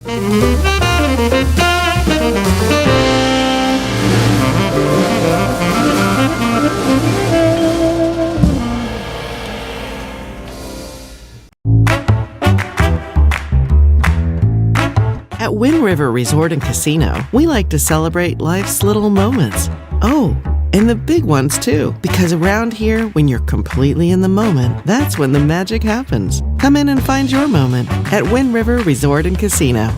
At Wind River Resort and Casino, we like to celebrate life's little moments. Oh, and the big ones too. Because around here, when you're completely in the moment, that's when the magic happens. Come in and find your moment at Wind River Resort and Casino.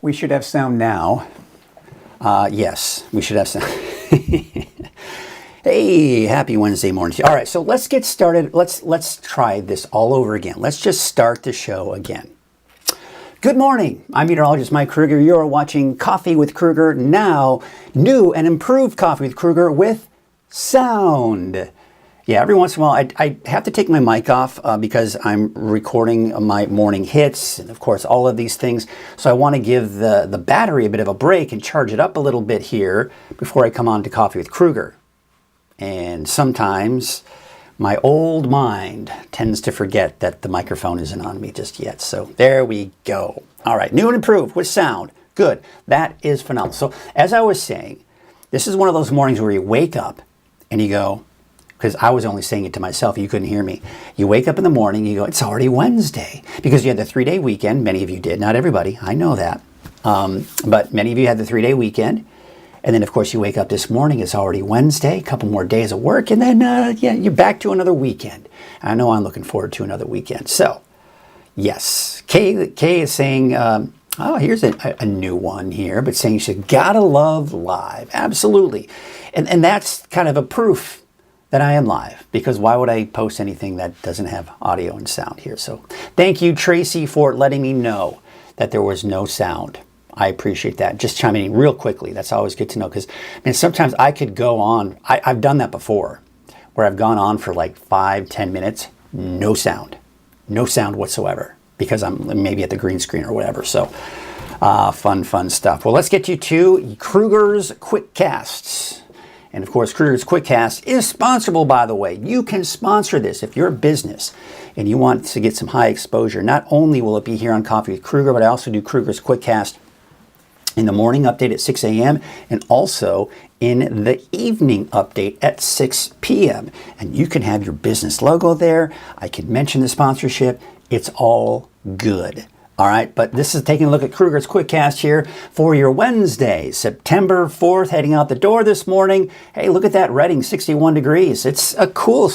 We should have sound now. Yes, we should have sound. Hey, happy Wednesday morning. All right, so let's get started. Let's try this all over again. Let's just start the show again. Good morning. I'm meteorologist Mike Krueger. You're watching Coffee with Krueger, now new and improved Coffee with Krueger with sound. Yeah, every once in a while I have to take my mic off because I'm recording my morning hits and of course all of these things. So I want to give the battery a bit of a break and charge it up a little bit here before I come on to Coffee with Krueger. And sometimes my old mind tends to forget that the microphone isn't on me just yet. So there we go. All right, new and improved with sound. Good. That is phenomenal. So as I was saying, this is one of those mornings where you wake up and you go, because I was only saying it to myself, you couldn't hear me. You wake up in the morning, you go, it's already Wednesday. Because you had the 3-day weekend, many of you did, not everybody, I know that. But many of you had the 3-day weekend. And then of course you wake up this morning, it's already Wednesday, a couple more days of work, and then yeah, you're back to another weekend. I know I'm looking forward to another weekend. So, yes, Kay is saying, oh, here's a new one here, but saying you gotta love live. Absolutely. And that's kind of a proof that I am live, because why would I post anything that doesn't have audio and sound here? So thank you, Tracy, for letting me know that there was no sound. I appreciate that. Just chiming in real quickly. That's always good to know, because sometimes I could go on. I've done that before, where I've gone on for like 5-10 minutes, no sound whatsoever, because I'm maybe at the green screen or whatever. So fun stuff. Well, let's get you to Krueger's Quick Casts. And of course, Krueger's Quick Cast is sponsorable, by the way. You can sponsor this if you're a business and you want to get some high exposure. Not only will it be here on Coffee with Krueger, but I also do Krueger's Quick Cast in the morning update at 6 a.m. and also in the evening update at 6 p.m. And you can have your business logo there. I can mention the sponsorship. It's all good. All right, but this is taking a look at Krueger's Quick Cast here for your Wednesday, September 4th, heading out the door this morning. Hey, look at that Reading, 61 degrees. It's a cool,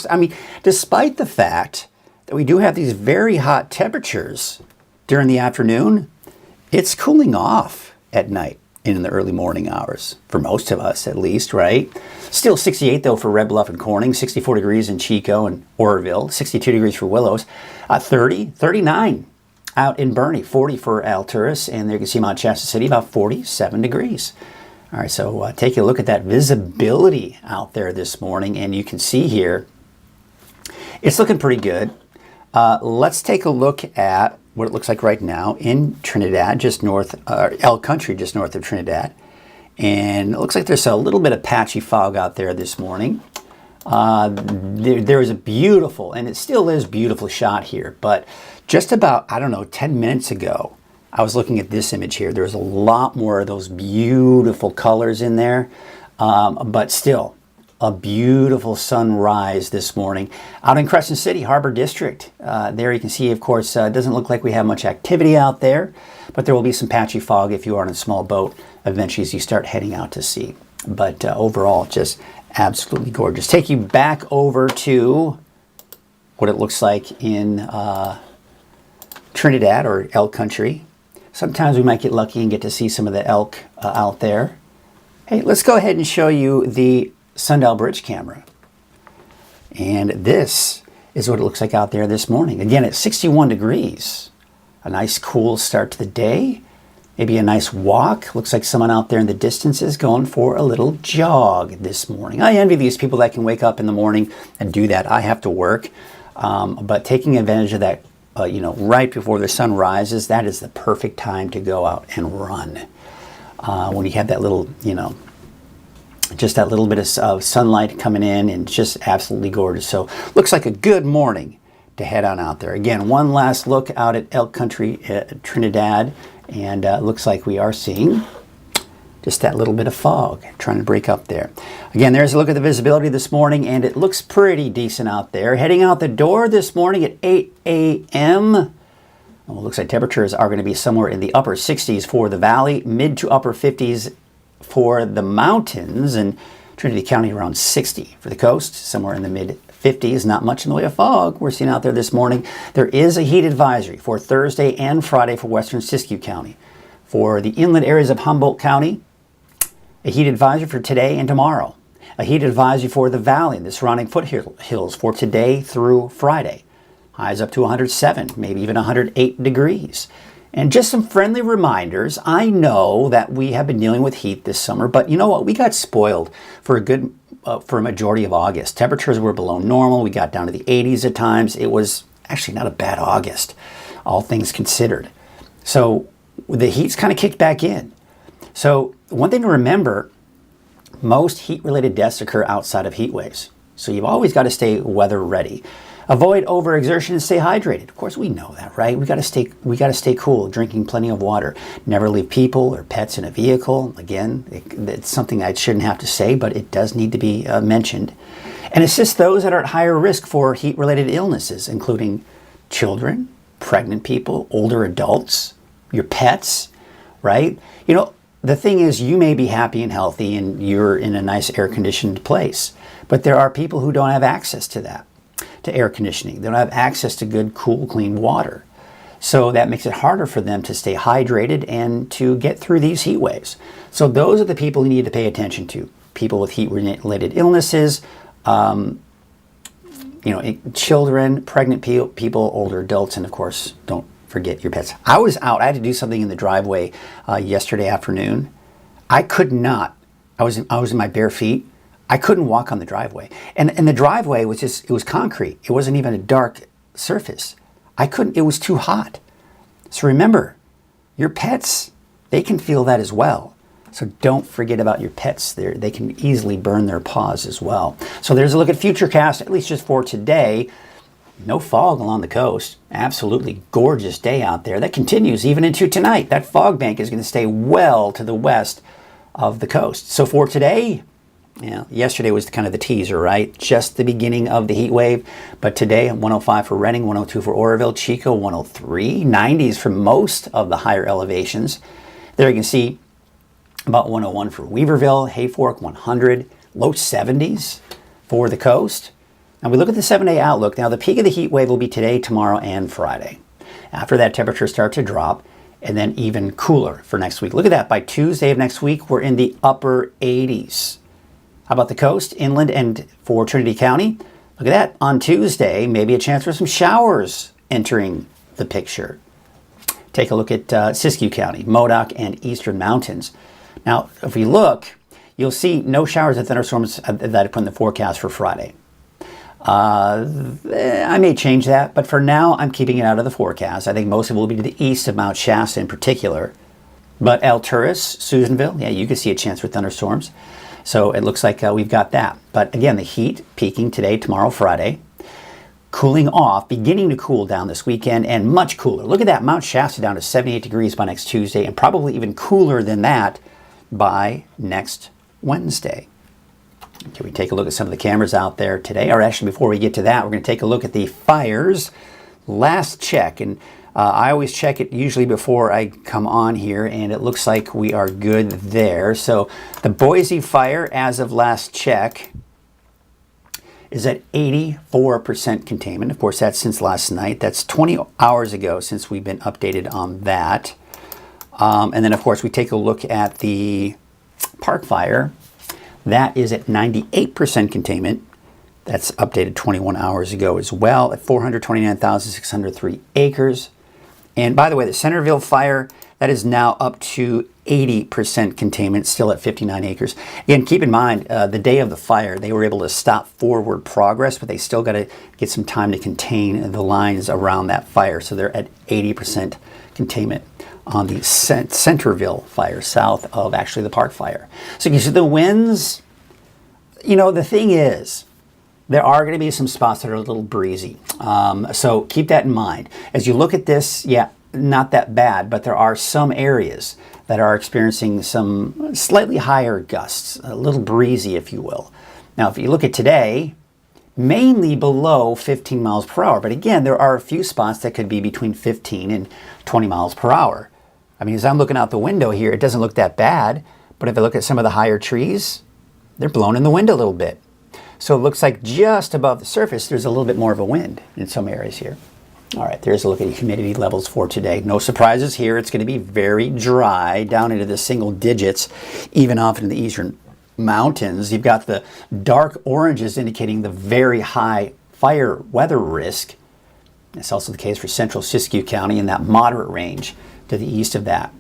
despite the fact that we do have these very hot temperatures during the afternoon, it's cooling off at night in the early morning hours, for most of us at least, right? Still 68 though for Red Bluff and Corning, 64 degrees in Chico and Oroville, 62 degrees for Willows, 39 out in Bernie, 40 for Alturas, and there you can see Mount Shasta City, about 47 degrees. All right, so take a look at that visibility out there this morning, and you can see here, it's looking pretty good. Let's take a look at what it looks like right now in Trinidad, just north, Elk Country, just north of Trinidad. And it looks like there's a little bit of patchy fog out there this morning. There is a beautiful, and it still is beautiful shot here, but just about, 10 minutes ago, I was looking at this image here. There's a lot more of those beautiful colors in there, but still a beautiful sunrise this morning out in Crescent City, Harbor District. There you can see, of course, it doesn't look like we have much activity out there, but there will be some patchy fog if you are on a small boat eventually as you start heading out to sea. But overall, just absolutely gorgeous. Take you back over to what it looks like in Trinidad or elk country. Sometimes we might get lucky and get to see some of the elk out there. Hey, let's go ahead and show you the Sundial Bridge camera. And this is what it looks like out there this morning. Again, it's 61 degrees. A nice cool start to the day. Maybe a nice walk. Looks like someone out there in the distance is going for a little jog this morning. I envy these people that can wake up in the morning and do that. I have to work. But taking advantage of that, right before the sun rises, that is the perfect time to go out and run. When you have that little, just that little bit of sunlight coming in, and just absolutely gorgeous. So looks like a good morning to head on out there. Again, one last look out at elk country, Trinidad, and looks like we are seeing just that little bit of fog trying to break up there. Again, there's a look at the visibility this morning, and it looks pretty decent out there. Heading out the door this morning at 8 a.m. Well, it looks like temperatures are going to be somewhere in the upper 60s for the valley, mid to upper 50s for the mountains, and Trinity County around 60 for the coast, somewhere in the mid 50s. Not much in the way of fog we're seeing out there this morning. There is a heat advisory for Thursday and Friday for western Siskiyou County. For the inland areas of Humboldt County, a heat advisory for today and tomorrow. A heat advisory for the valley and the surrounding foothills for today through Friday. Highs up to 107, maybe even 108 degrees. And just some friendly reminders. I know that we have been dealing with heat this summer, but you know what? We got spoiled for a majority of August. Temperatures were below normal. We got down to the 80s at times. It was actually not a bad August, all things considered. So the heat's kind of kicked back in. So one thing to remember, most heat-related deaths occur outside of heat waves. So you've always got to stay weather ready. Avoid overexertion and stay hydrated. Of course, we know that, right? We got to stay cool, drinking plenty of water. Never leave people or pets in a vehicle. Again, it's something I shouldn't have to say, but it does need to be mentioned. And assist those that are at higher risk for heat-related illnesses, including children, pregnant people, older adults, your pets, right? The thing is, you may be happy and healthy and you're in a nice air-conditioned place, but there are people who don't have access to that, to air conditioning. They don't have access to good, cool, clean water. So that makes it harder for them to stay hydrated and to get through these heat waves. So those are the people you need to pay attention to. People with heat-related illnesses, children, pregnant people, older adults, and of course, don't forget your pets. I was out. I had to do something in the driveway yesterday afternoon. I could not. I was in my bare feet. I couldn't walk on the driveway. And the driveway was it was concrete. It wasn't even a dark surface. I couldn't. It was too hot. So remember, your pets, they can feel that as well. So don't forget about your pets. They can easily burn their paws as well. So there's a look at Futurecast, at least just for today. No fog along the coast. Absolutely gorgeous day out there. That continues even into tonight. That fog bank is going to stay well to the west of the coast. So for today, yesterday was kind of the teaser, right? Just the beginning of the heat wave. But today, 105 for Redding, 102 for Oroville, Chico, 103. 90s for most of the higher elevations. There you can see about 101 for Weaverville, Hayfork, 100. Low 70s for the coast. Now we look at the 7-day outlook. Now the peak of the heat wave will be today, tomorrow, and Friday. After that, temperatures start to drop, and then even cooler for next week. Look at that. By Tuesday of next week, we're in the upper 80s. How about the coast, inland, and for Trinity County? Look at that. On Tuesday, maybe a chance for some showers entering the picture. Take a look at Siskiyou County, Modoc, and Eastern Mountains. Now, if we look, you'll see no showers and thunderstorms that I put in the forecast for Friday. I may change that, but for now, I'm keeping it out of the forecast. I think most of it will be to the east of Mount Shasta in particular. But Alturas, Susanville, you can see a chance for thunderstorms. So it looks like we've got that. But again, the heat peaking today, tomorrow, Friday. Cooling off, beginning to cool down this weekend, and much cooler. Look at that, Mount Shasta down to 78 degrees by next Tuesday, and probably even cooler than that by next Wednesday. Can we take a look at some of the cameras out there today? Or actually, before we get to that, we're going to take a look at the fires. Last check, and I always check it usually before I come on here, and it looks like we are good there. So the Boise fire, as of last check, is at 84% containment. Of course, that's since last night. That's 20 hours ago since we've been updated on that. And then, of course, we take a look at the Park fire. That is at 98% containment. That's updated 21 hours ago as well at 429,603 acres. And by the way, the Centerville fire, that is now up to 80% containment, still at 59 acres. Again, keep in mind, the day of the fire, they were able to stop forward progress, but they still got to get some time to contain the lines around that fire. So they're at 80% containment on the Centerville fire, south of actually the Park fire. So you see the winds, you know, the thing is, there are going to be some spots that are a little breezy. So keep that in mind. As you look at this, yeah, not that bad, but there are some areas that are experiencing some slightly higher gusts, a little breezy, if you will. Now, if you look at today, mainly below 15 miles per hour. But again, there are a few spots that could be between 15 and 20 miles per hour. I mean, as I'm looking out the window here, it doesn't look that bad. But if I look at some of the higher trees, they're blown in the wind a little bit. So it looks like just above the surface, there's a little bit more of a wind in some areas here. All right, there's a look at humidity levels for today. No surprises here. It's going to be very dry down into the single digits, even off into the eastern mountains. You've got the dark oranges indicating the very high fire weather risk. That's also the case for central Siskiyou County in that moderate range to the east of that.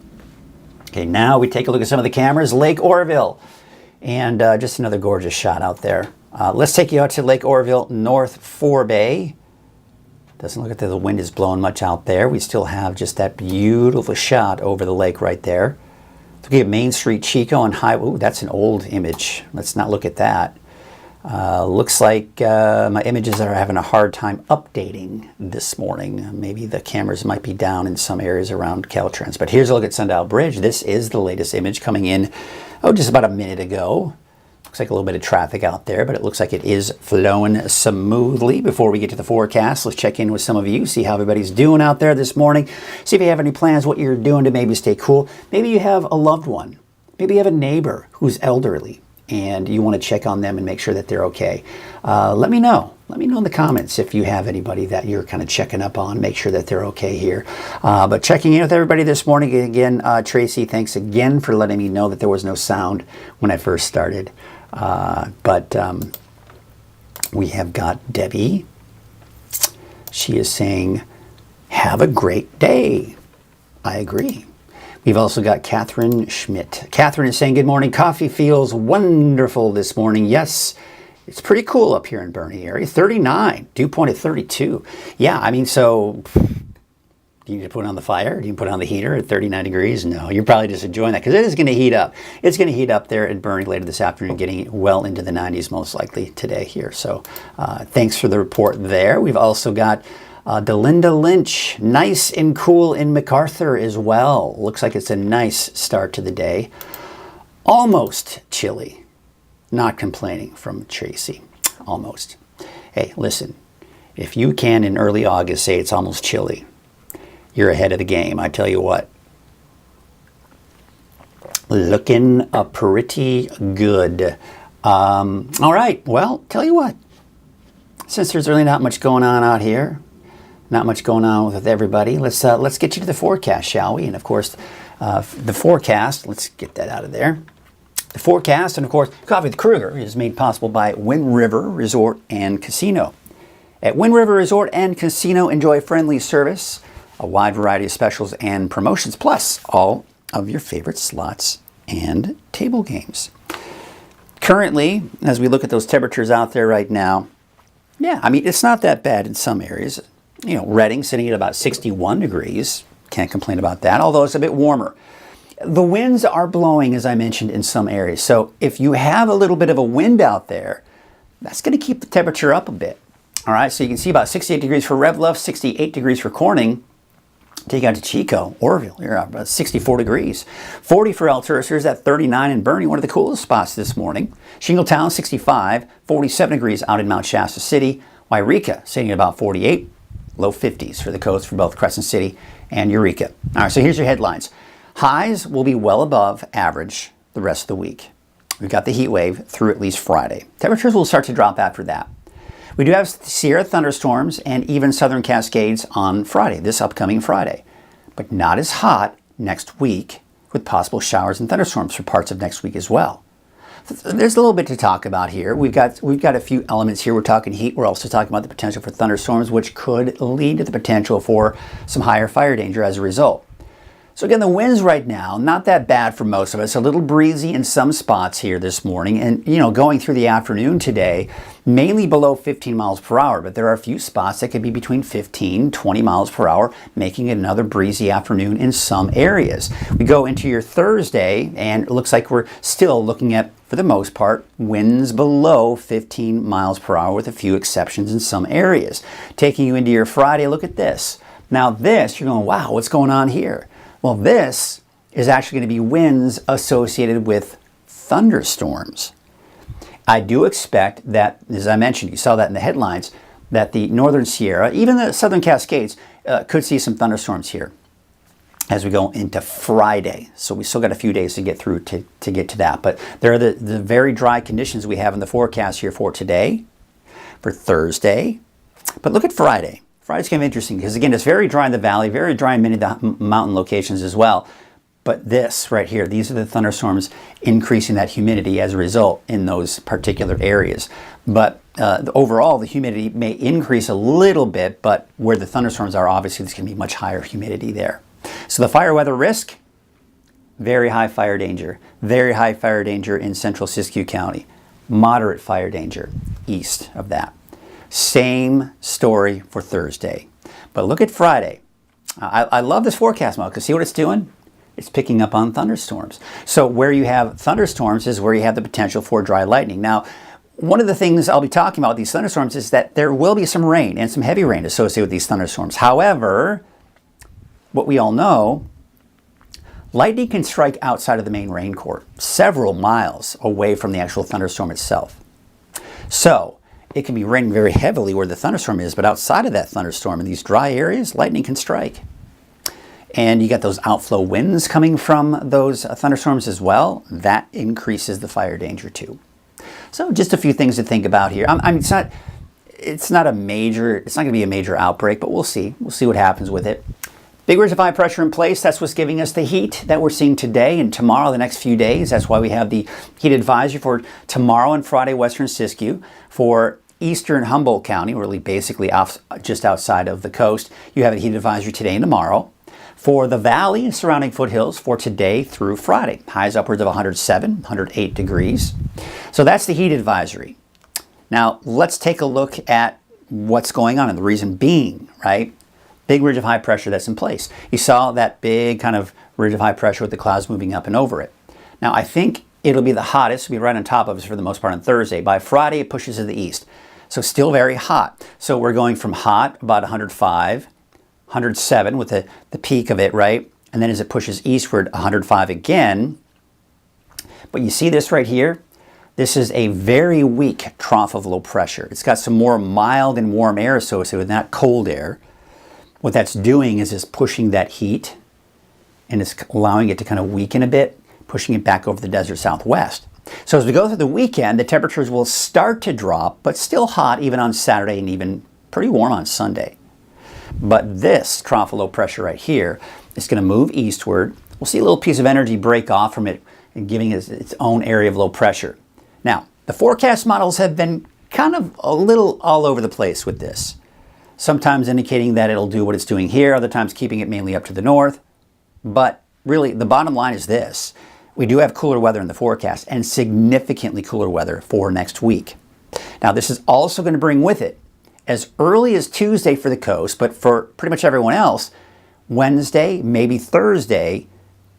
Okay, now we take a look at some of the cameras. Lake Oroville, and just another gorgeous shot out there. Let's take you out to Lake Oroville, North Forebay. Doesn't look like the wind is blowing much out there. We still have just that beautiful shot over the lake right there. Looking at Main Street, Chico, and Highway. Ooh, that's an old image. Let's not look at that. Looks like my images are having a hard time updating this morning. Maybe the cameras might be down in some areas around Caltrans. But here's a look at Sundial Bridge. This is the latest image coming in, just about a minute ago. Looks like a little bit of traffic out there, but it looks like it is flowing smoothly. Before we get to the forecast, let's check in with some of you, see how everybody's doing out there this morning. See if you have any plans, what you're doing to maybe stay cool. Maybe you have a loved one. Maybe you have a neighbor who's elderly, and you want to check on them and make sure that they're okay. Let me know. Let me know in the comments if you have anybody that you're kind of checking up on, make sure that they're okay here. But checking in with everybody this morning again, Tracy, thanks again for letting me know that there was no sound when I first started. But we have got Debbie. She is saying, have a great day. I agree. We've also got Catherine Schmidt. Catherine is saying, good morning. Coffee feels wonderful this morning. Yes, it's pretty cool up here in Bernie area. 39, dew point at 32. Yeah, I mean, so do you need to put it on the fire? Do you put it on the heater at 39 degrees? No, you're probably just enjoying that because it is going to heat up. It's going to heat up there in Bernie later this afternoon, getting well into the 90s most likely today here. So thanks for the report there. We've also got Delinda Lynch, nice and cool in MacArthur as well. Looks like it's a nice start to the day. Almost chilly. Not complaining from Tracy. Almost. Hey, listen, if you can in early August say it's almost chilly, you're ahead of the game, I tell you what. Looking pretty good. All right, well, tell you what. Since there's really not much going on out here, not much going on with everybody, let's get you to the forecast, shall we? And of course, the forecast, let's get that out of there. The forecast, and of course, Coffee with Krueger is made possible by Wind River Resort and Casino. At Wind River Resort and Casino, enjoy friendly service, a wide variety of specials and promotions, plus all of your favorite slots and table games. Currently, as we look at those temperatures out there right now, yeah, I mean, it's not that bad in some areas. You know, Redding sitting at about 61 degrees. Can't complain about that, although it's a bit warmer. The winds are blowing, as I mentioned, in some areas. So if you have a little bit of a wind out there, that's going to keep the temperature up a bit. All right, so you can see about 68 degrees for Rev Bluff, 68 degrees for Corning. Take you out to Chico, Orville, you're about 64 degrees. 40 for Alturas, here's at 39 in Bernie, one of the coolest spots this morning. Shingletown, 65, 47 degrees out in Mount Shasta City. Wairika, sitting at about 48, low 50s for the coast for both Crescent City and Eureka. All right, so here's your headlines. Highs will be well above average the rest of the week. We've got the heat wave through at least Friday. Temperatures will start to drop after that. We do have Sierra thunderstorms and even southern Cascades on Friday, this upcoming Friday, but not as hot next week with possible showers and thunderstorms for parts of next week as well. There's a little bit to talk about here. We've got a few elements here. We're talking heat. We're also talking about the potential for thunderstorms, which could lead to the potential for some higher fire danger as a result. So again, the winds right now, not that bad for most of us. A little breezy in some spots here this morning. And, going through the afternoon today, mainly below 15 miles per hour. But there are a few spots that could be between 15, 20 miles per hour, making it another breezy afternoon in some areas. We go into your Thursday, and it looks like we're still looking at, for the most part, winds below 15 miles per hour with a few exceptions in some areas. Taking you into your Friday, look at this. Now this, you're going, wow, what's going on here? Well, this is actually going to be winds associated with thunderstorms. I do expect that, as I mentioned, you saw that in the headlines, that the northern Sierra, even the southern Cascades, could see some thunderstorms here as we go into Friday. So we still got a few days to get through to get to that. But there are the very dry conditions we have in the forecast here for today, for Thursday. But look at Friday. Friday's kind of interesting because, again, it's very dry in the valley, very dry in many of the mountain locations as well. But this right here, these are the thunderstorms increasing that humidity as a result in those particular areas. But overall, the humidity may increase a little bit, but where the thunderstorms are, obviously, there's going to be much higher humidity there. So the fire weather risk, very high fire danger. Very high fire danger in central Siskiyou County. Moderate fire danger east of that. Same story for Thursday. But look at Friday. I love this forecast model because see what it's doing? It's picking up on thunderstorms. So where you have thunderstorms is where you have the potential for dry lightning. Now, one of the things I'll be talking about with these thunderstorms is that there will be some rain and some heavy rain associated with these thunderstorms. However, what we all know, lightning can strike outside of the main rain court, several miles away from the actual thunderstorm itself. So it can be raining very heavily where the thunderstorm is, but outside of that thunderstorm in these dry areas, lightning can strike. And you got those outflow winds coming from those thunderstorms as well. That increases the fire danger too. So just a few things to think about here. I mean, it's not going to be a major outbreak, but we'll see. We'll see what happens with it. Big ridge of high pressure in place. That's what's giving us the heat that we're seeing today and tomorrow, the next few days. That's why we have the heat advisory for tomorrow and Friday, western Siskiyou. For eastern Humboldt County, really basically just outside of the coast, you have a heat advisory today and tomorrow. For the valley and surrounding foothills for today through Friday, highs upwards of 107, 108 degrees. So that's the heat advisory. Now let's take a look at what's going on and the reason being, right? Big ridge of high pressure that's in place. You saw that big kind of ridge of high pressure with the clouds moving up and over it. Now I think it'll be the hottest, it'll be right on top of us for the most part on Thursday. By Friday it pushes to the east. So still very hot. So we're going from hot, about 105, 107 with the peak of it, right? And then as it pushes eastward, 105 again. But you see this right here? This is a very weak trough of low pressure. It's got some more mild and warm air associated with that cold air. What that's doing is it's pushing that heat and it's allowing it to kind of weaken a bit, pushing it back over the desert southwest. So as we go through the weekend, the temperatures will start to drop, but still hot even on Saturday and even pretty warm on Sunday. But this trough of low pressure right here is going to move eastward. We'll see a little piece of energy break off from it and giving it its own area of low pressure. Now, the forecast models have been kind of a little all over the place with this. Sometimes indicating that it'll do what it's doing here, other times keeping it mainly up to the north. But really, the bottom line is this. We do have cooler weather in the forecast and significantly cooler weather for next week. Now, this is also going to bring with it, as early as Tuesday for the coast, but for pretty much everyone else, Wednesday, maybe Thursday,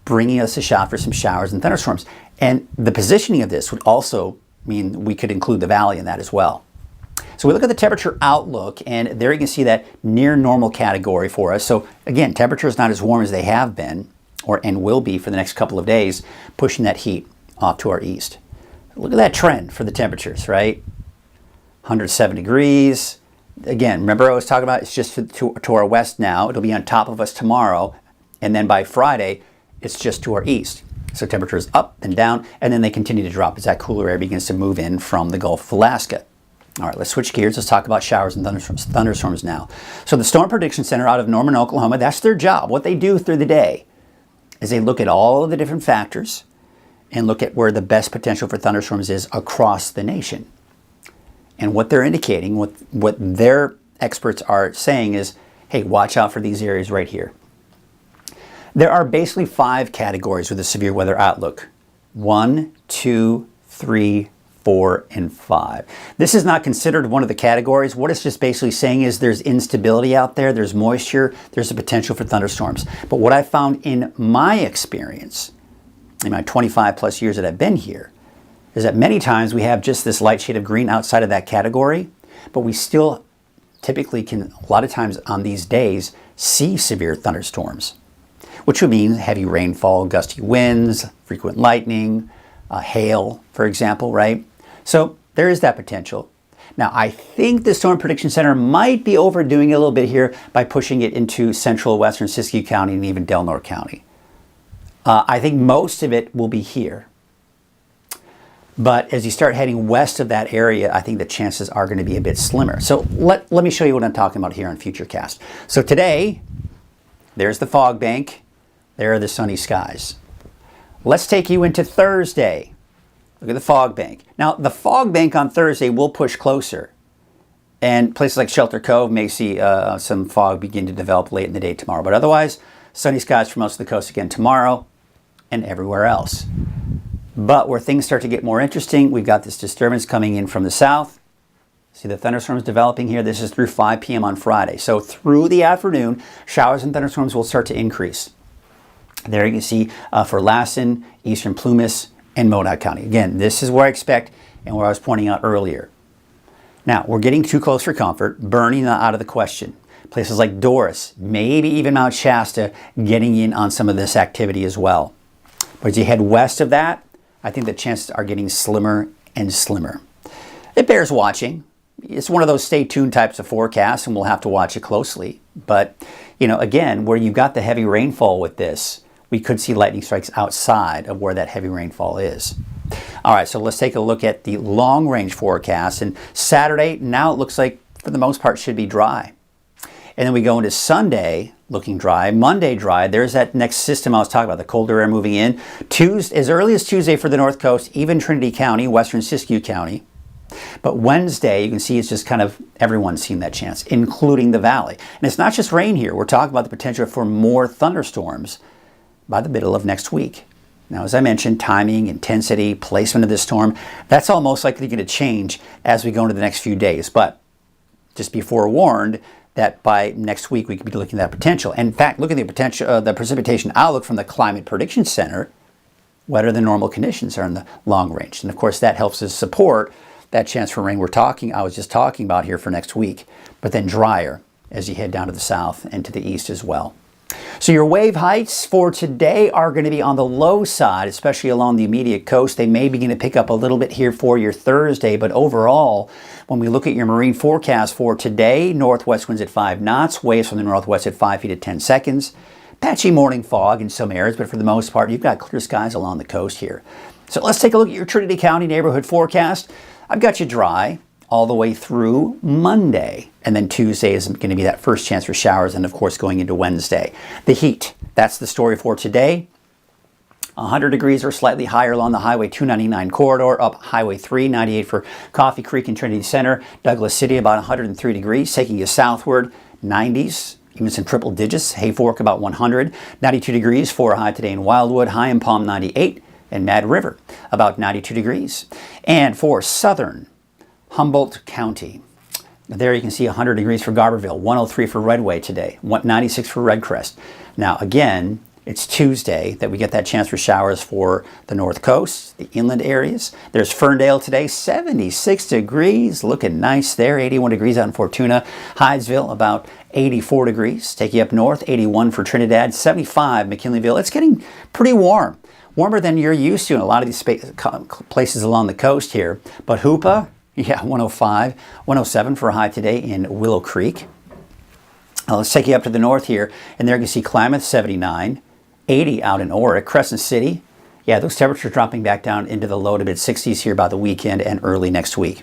bringing us a shot for some showers and thunderstorms. And the positioning of this would also mean we could include the valley in that as well. So we look at the temperature outlook, and there you can see that near normal category for us. So again, temperature is not as warm as they have been and will be for the next couple of days, pushing that heat off to our east. Look at that trend for the temperatures, right? 107 degrees. Again, remember I was talking about it's just to our west now. It'll be on top of us tomorrow, and then by Friday, it's just to our east. So temperatures up and down, and then they continue to drop as that cooler air begins to move in from the Gulf of Alaska. All right, let's switch gears. Let's talk about showers and thunderstorms now. So the Storm Prediction Center out of Norman, Oklahoma, that's their job. What they do through the day is they look at all of the different factors and look at where the best potential for thunderstorms is across the nation. And what they're indicating, what their experts are saying is, hey, watch out for these areas right here. There are basically 5 categories with a severe weather outlook. 1, 2, 3, 4, and 5. This is not considered one of the categories. What it's just basically saying is there's instability out there, there's moisture, there's a potential for thunderstorms. But what I found in my experience, in my 25 plus years that I've been here, is that many times we have just this light shade of green outside of that category, but we still typically can, a lot of times on these days, see severe thunderstorms, which would mean heavy rainfall, gusty winds, frequent lightning, hail, for example, right? So there is that potential. Now, I think the Storm Prediction Center might be overdoing it a little bit here by pushing it into central western Siskiyou County and even Del Norte County. I think most of it will be here. But as you start heading west of that area, I think the chances are going to be a bit slimmer. So let me show you what I'm talking about here on Futurecast. So today, there's the fog bank. There are the sunny skies. Let's take you into Thursday. Look at the fog bank. Now, the fog bank on Thursday will push closer. And places like Shelter Cove may see some fog begin to develop late in the day tomorrow. But otherwise, sunny skies for most of the coast again tomorrow and everywhere else. But where things start to get more interesting, we've got this disturbance coming in from the south. See the thunderstorms developing here. This is through 5 p.m. on Friday. So through the afternoon, showers and thunderstorms will start to increase. There you can see for Lassen, eastern Plumas, and Modoc County. Again, this is where I expect and where I was pointing out earlier. Now, we're getting too close for comfort, burning out of the question. Places like Doris, maybe even Mount Shasta, getting in on some of this activity as well. But as you head west of that, I think the chances are getting slimmer and slimmer. It bears watching. It's one of those stay tuned types of forecasts, and we'll have to watch it closely. But, you know, again, where you've got the heavy rainfall with this, we could see lightning strikes outside of where that heavy rainfall is. All right, so let's take a look at the long range forecast. And Saturday, now it looks like for the most part should be dry. And then we go into Sunday, looking dry. Monday, dry. There's that next system I was talking about, the colder air moving in. Tuesday, as early as Tuesday for the North Coast, even Trinity County, western Siskiyou County. But Wednesday, you can see it's just kind of everyone's seen that chance, including the valley. And it's not just rain here. We're talking about the potential for more thunderstorms by the middle of next week. Now, as I mentioned, timing, intensity, placement of this storm, that's all most likely going to change as we go into the next few days. But just be forewarned that by next week we could be looking at that potential. And in fact, look at the potential, the precipitation outlook from the Climate Prediction Center. Wetter than normal conditions are in the long range, and of course that helps us support that chance for rain I was just talking about here for next week. But then drier as you head down to the south and to the east as well. So your wave heights for today are going to be on the low side, especially along the immediate coast. They may begin to pick up a little bit here for your Thursday, but overall, when we look at your marine forecast for today, northwest winds at 5 knots, waves from the northwest at 5 feet at 10 seconds. Patchy morning fog in some areas, but for the most part, you've got clear skies along the coast here. So let's take a look at your Trinity County neighborhood forecast. I've got you dry all the way through Monday. And then Tuesday is going to be that first chance for showers, and of course going into Wednesday. The heat, that's the story for today. 100 degrees or slightly higher along the Highway 299 corridor, up Highway 398 for Coffee Creek and Trinity Center. Douglas City about 103 degrees, taking you southward, 90s, even some triple digits. Hayfork about 100, 92 degrees for a high today in Wildwood, High and Palm 98, and Mad River about 92 degrees. And for southern Humboldt County, there you can see 100 degrees for Garberville, 103 for Redway today, 96 for Redcrest. Now again, it's Tuesday that we get that chance for showers for the North Coast, the inland areas. There's Ferndale today, 76 degrees, looking nice there. 81 degrees out in Fortuna. Hydesville, about 84 degrees. Take you up north, 81 for Trinidad, 75 McKinleyville. It's getting pretty warm. Warmer than you're used to in a lot of these places along the coast here. But Hoopa, yeah, 105, 107 for a high today in Willow Creek. Let's take you up to the north here, and there you can see Klamath, 79, 80 out in Orick, Crescent City. Yeah, those temperatures dropping back down into the low to mid 60s here by the weekend and early next week.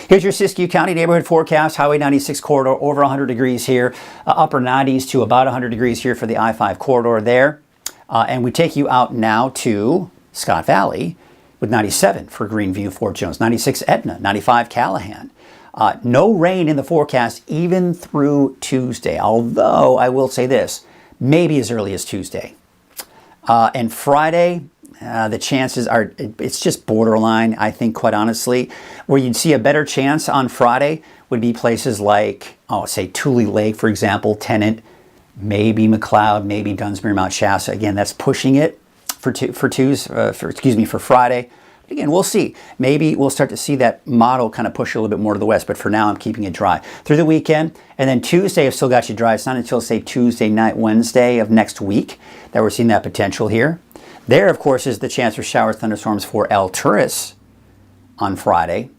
Here's your Siskiyou County neighborhood forecast. Highway 96 corridor, over 100 degrees here. Upper 90s to about 100 degrees here for the I-5 corridor there. And we take you out now to Scott Valley with 97 for Greenview, Fort Jones, 96 Etna, 95 Callahan. No rain in the forecast even through Tuesday, although I will say this, maybe as early as Tuesday. And Friday, the chances are, it's just borderline, I think, quite honestly. Where you'd see a better chance on Friday would be places like, say Tule Lake, for example, Tennant, maybe McLeod, maybe Dunsmuir, Mount Shasta. Again, that's pushing it for Friday. But again, we'll see. Maybe we'll start to see that model kind of push a little bit more to the west, but for now I'm keeping it dry through the weekend. And then Tuesday, I've still got you dry. It's not until, say, Tuesday night, Wednesday of next week that we're seeing that potential here. There, of course, is the chance for showers, thunderstorms for Alturas on Friday,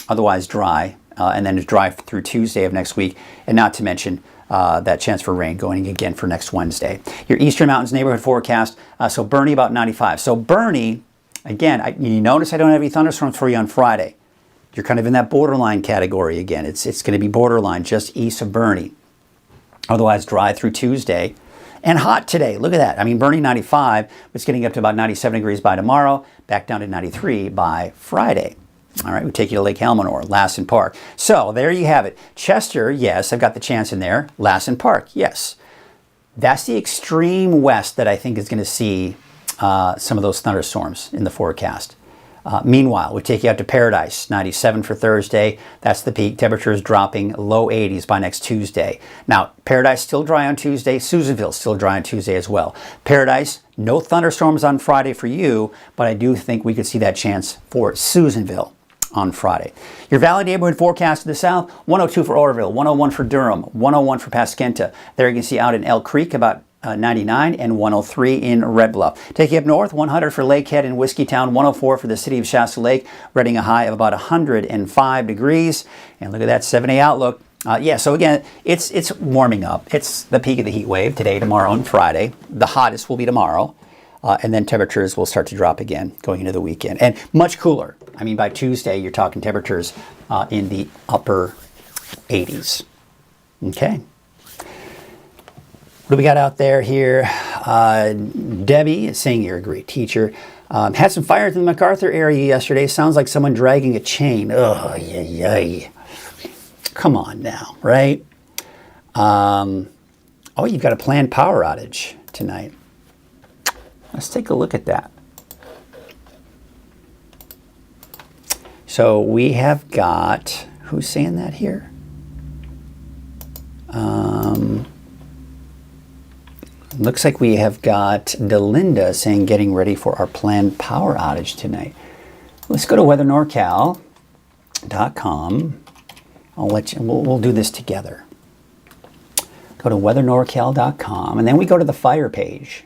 otherwise dry, and then it's dry through Tuesday of next week, and not to mention that chance for rain going again for next Wednesday. Your Eastern Mountains neighborhood forecast, so Bernie about 95. So Bernie, again, you notice I don't have any thunderstorms for you on Friday. You're kind of in that borderline category again. It's going to be borderline just east of Bernie. Otherwise dry through Tuesday. And hot today. Look at that. I mean, Bernie 95, it's getting up to about 97 degrees by tomorrow, back down to 93 by Friday. All right, we take you to Lake Elminor, Lassen Park. So there you have it. Chester, yes, I've got the chance in there. Lassen Park, yes. That's the extreme west that I think is going to see some of those thunderstorms in the forecast. Meanwhile, we take you out to Paradise, 97 for Thursday. That's the peak. Temperatures dropping low 80s by next Tuesday. Now, Paradise still dry on Tuesday. Susanville still dry on Tuesday as well. Paradise, no thunderstorms on Friday for you, but I do think we could see that chance for Susanville on Friday. Your Valley neighborhood forecast to the south, 102 for Oroville, 101 for Durham, 101 for Paskenta. There you can see out in Elk Creek about 99 and 103 in Red Bluff. Take you up north, 100 for Lakehead and Whiskeytown, 104 for the city of Shasta Lake, reading a high of about 105 degrees. And look at that 7-day outlook. So again, it's warming up. It's the peak of the heat wave today, tomorrow, and Friday. The hottest will be tomorrow. And then temperatures will start to drop again going into the weekend. And much cooler. I mean, by Tuesday, you're talking temperatures in the upper 80s. Okay. What do we got out there here? Debbie is saying you're a great teacher. Had some fires in the MacArthur area yesterday. Sounds like someone dragging a chain. Oh, yay. Come on now, right? You've got a planned power outage tonight. Let's take a look at that. So we have got, who's saying that here? Looks like we have got Delinda saying getting ready for our planned power outage tonight. Let's go to weathernorcal.com. We'll do this together. Go to weathernorcal.com and then we go to the fire page.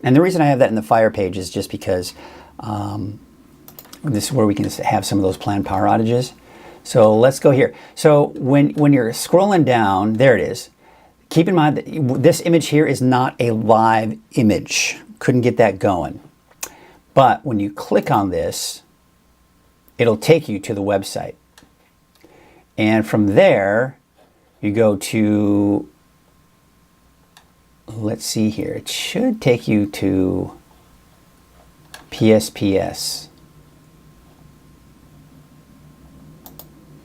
And the reason I have that in the fire page is just because this is where we can have some of those planned power outages. So let's go here. So when you're scrolling down, there it is. Keep in mind that this image here is not a live image. Couldn't get that going. But when you click on this, it'll take you to the website. And from there, you go to, let's see here. It should take you to PSPS.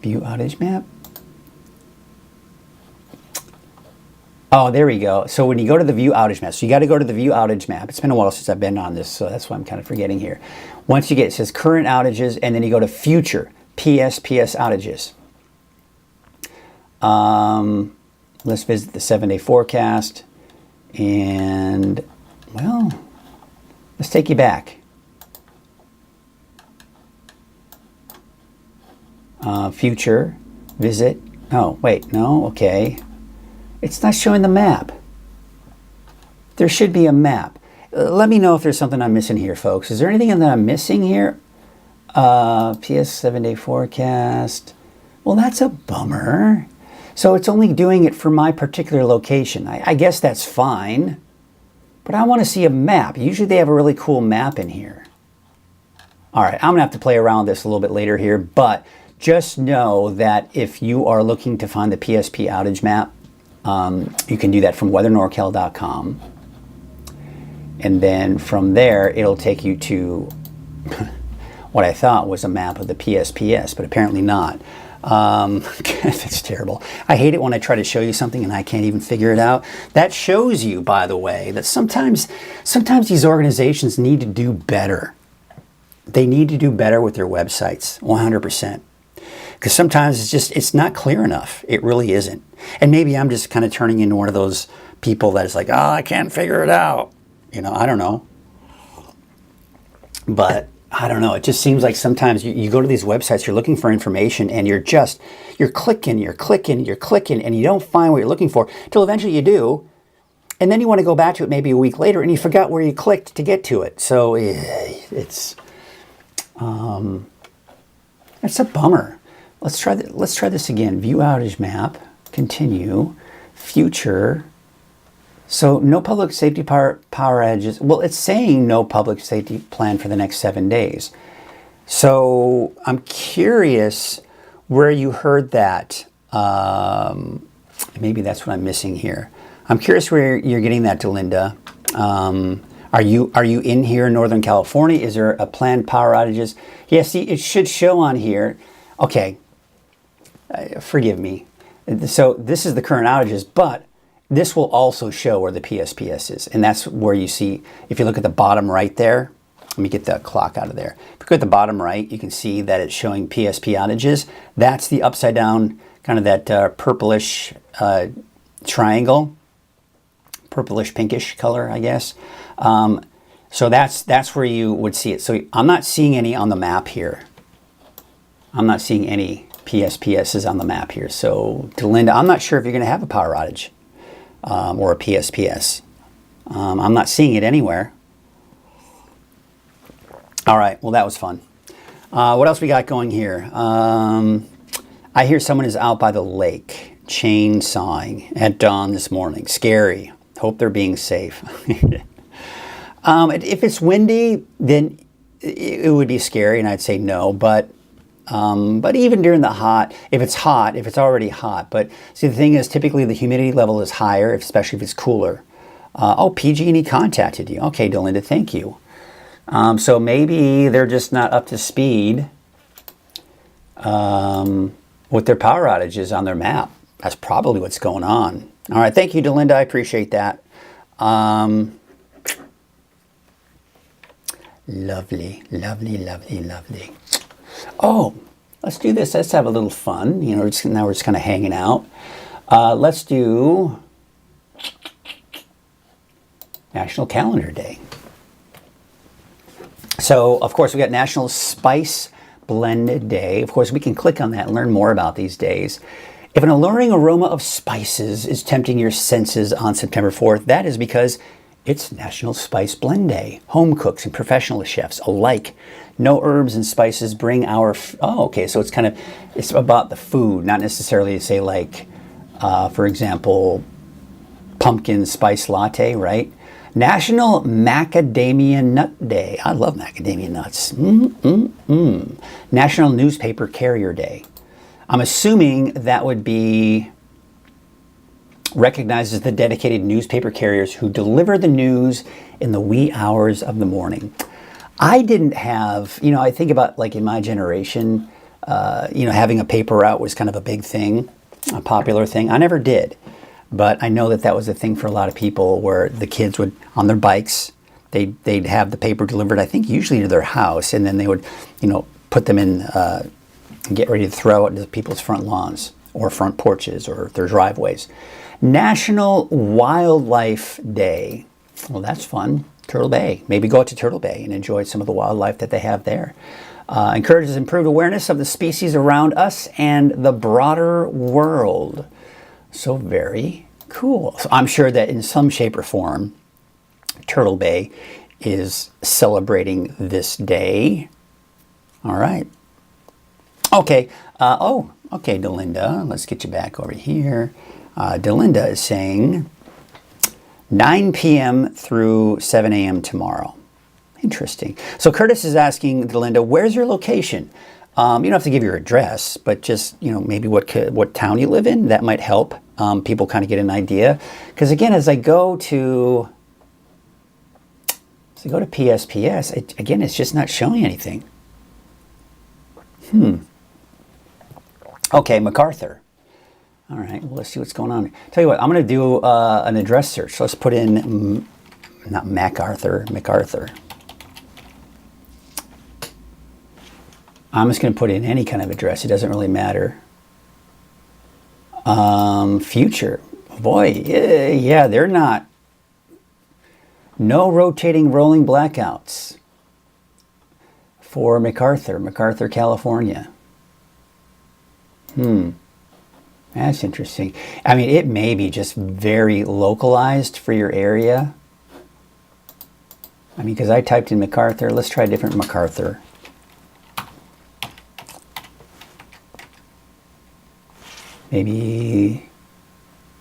View outage map. Oh, there we go. So when you go to the view outage map, so you got to go to the view outage map. It's been a while since I've been on this, so that's why I'm kind of forgetting here. Once you get, it says current outages, and then you go to future PSPS outages. Let's visit the 7-day forecast. And, well, let's take you back. Future, visit. Oh, wait, no, okay. It's not showing the map. There should be a map. Let me know if there's something I'm missing here, folks. Is there anything that I'm missing here? PS 7-day forecast. Well, that's a bummer. So it's only doing it for my particular location. I guess that's fine. But I want to see a map. Usually they have a really cool map in here. All right, I'm going to have to play around with this a little bit later here. But just know that if you are looking to find the PSP outage map, you can do that from weathernorcal.com. And then from there, it'll take you to what I thought was a map of the PSPS, but apparently not. It's terrible. I hate it when I try to show you something and I can't even figure it out. That shows you, by the way, that sometimes these organizations need to do better. They need to do better with their websites, 100%. Because sometimes it's not clear enough. It really isn't. And maybe I'm just kind of turning into one of those people that is like, oh, I can't figure it out. You know, I don't know. But I don't know. It just seems like sometimes you go to these websites, you're looking for information, and you're clicking, and you don't find what you're looking for till eventually you do. And then you want to go back to it maybe a week later, and you forgot where you clicked to get to it. So it's a bummer. Let's try this again. View outage map. Continue. Future. So no public safety power outages. Well, it's saying no public safety plan for the next 7 days. So I'm curious where you heard that. Maybe that's what I'm missing here. I'm curious where you're getting that, Delinda. Are you in here in Northern California? Is there a planned power outages? Yeah, see, it should show on here. Okay, forgive me. So this is the current outages, but this will also show where the PSPS is. And that's where you see, if you look at the bottom right there, let me get the clock out of there. If you go at the bottom right, you can see that it's showing PSP outages. That's the upside down, kind of that purplish triangle, purplish pinkish color, I guess. So that's where you would see it. So I'm not seeing any on the map here. I'm not seeing any PSPSs on the map here. So Delinda, I'm not sure if you're going to have a power outage. Or a PSPS. I'm not seeing it anywhere. All right, well, that was fun. What else we got going here? I hear someone is out by the lake chainsawing at dawn this morning. Scary. Hope they're being safe. If it's windy, then it would be scary, and I'd say no, but even during the hot, if it's already hot. But see, the thing is, typically the humidity level is higher, especially if it's cooler. PG&E contacted you. Okay, Delinda, thank you. So maybe they're just not up to speed with their power outages on their map. That's probably what's going on. All right, thank you, Delinda. I appreciate that. Lovely, lovely, lovely, lovely. Oh, let's do this. Let's have a little fun. You know, now we're just kind of hanging out. Let's do National Calendar Day. So, of course, we got National Spice Blend Day. Of course, we can click on that and learn more about these days. If an alluring aroma of spices is tempting your senses on September 4th, that is because it's National Spice Blend Day. Home cooks and professional chefs alike. No herbs and spices bring our... okay, so it's about the food, not necessarily to say like, for example, pumpkin spice latte, right? National Macadamia Nut Day. I love macadamia nuts. National Newspaper Carrier Day. I'm assuming that would be recognizes the dedicated newspaper carriers who deliver the news in the wee hours of the morning. I didn't have, I think about like in my generation, having a paper route was kind of a big thing, a popular thing. I never did, but I know that was a thing for a lot of people where the kids would, on their bikes, they'd have the paper delivered, I think usually to their house, and then they would, put them in, get ready to throw it to people's front lawns. or front porches or their driveways. National Wildlife Day. Well, that's fun. Turtle Bay. Maybe go out to Turtle Bay and enjoy some of the wildlife that they have there. Encourages improved awareness of the species around us and the broader world. So very cool. So I'm sure that in some shape or form, Turtle Bay is celebrating this day. All right. Okay. Okay, Delinda. Let's get you back over here. Delinda is saying 9 p.m. through 7 a.m. tomorrow. Interesting. So Curtis is asking Delinda, where's your location? You don't have to give your address, but just, maybe what town you live in. That might help people kind of get an idea. Because again, as I go to PSPS, again, it's just not showing anything. Okay, MacArthur. All right, well, let's see what's going on. Tell you what, I'm going to do an address search. So let's put in, not MacArthur. I'm just going to put in any kind of address. It doesn't really matter. Future. Boy, yeah, they're not. No rotating rolling blackouts for MacArthur, California. That's interesting. I mean, it may be just very localized for your area. I mean, because I typed in MacArthur. Let's try a different MacArthur. Maybe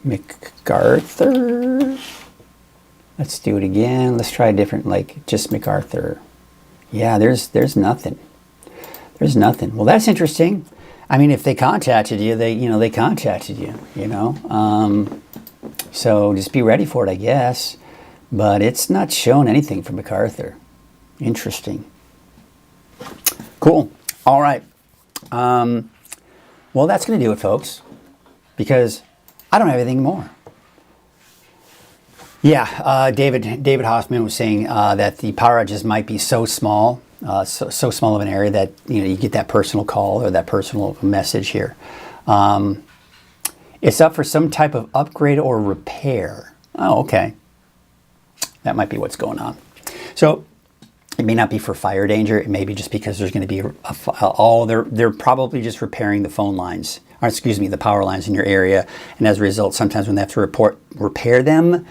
MacArthur. Let's do it again. Let's try a different, like just MacArthur. Yeah, there's nothing. There's nothing. Well, that's interesting. I mean, if they contacted you, they contacted you. So just be ready for it, I guess. But it's not showing anything from MacArthur. Interesting. Cool. All right. Well, that's going to do it, folks. Because I don't have anything more. Yeah, David Hoffman was saying that the power outages might be so small, so small of an area that you get that personal call or that personal message here. It's up for some type of upgrade or repair. Oh, okay. That might be what's going on. So it may not be for fire danger. It may be just because there's going to be they're probably just repairing the phone lines. Or excuse me, the power lines in your area, and as a result, sometimes when they have to repair them,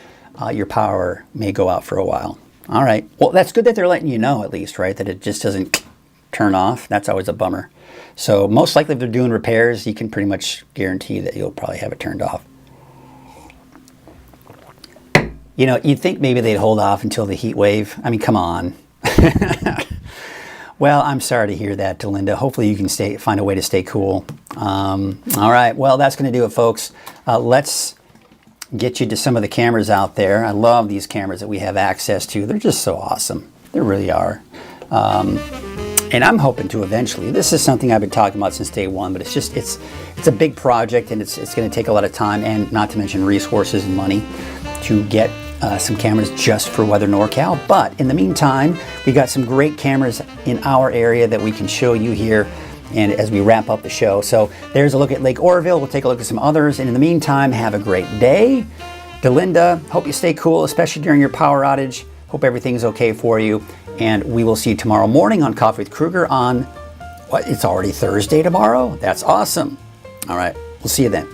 your power may go out for a while. All right. Well, that's good that they're letting you know at least, right? That it just doesn't turn off. That's always a bummer. So most likely if they're doing repairs, you can pretty much guarantee that you'll probably have it turned off. You'd think maybe they'd hold off until the heat wave. I mean, come on. Well, I'm sorry to hear that, Delinda. Hopefully you can find a way to stay cool. All right. Well, that's going to do it, folks. Let's get you to some of the cameras out there. I love these cameras that we have access to. They're just so awesome. They really are. And I'm hoping to eventually. This is something I've been talking about since day one, but it's a big project, and it's going to take a lot of time, and not to mention resources and money to get some cameras just for Weather NorCal. But in the meantime, we got some great cameras in our area that we can show you here and as we wrap up the show. So there's a look at Lake Oroville. We'll take a look at some others. And in the meantime, have a great day. Delinda, hope you stay cool, especially during your power outage. Hope everything's okay for you. And we will see you tomorrow morning on Coffee with Krueger on, it's already Thursday tomorrow? That's awesome. All right, we'll see you then.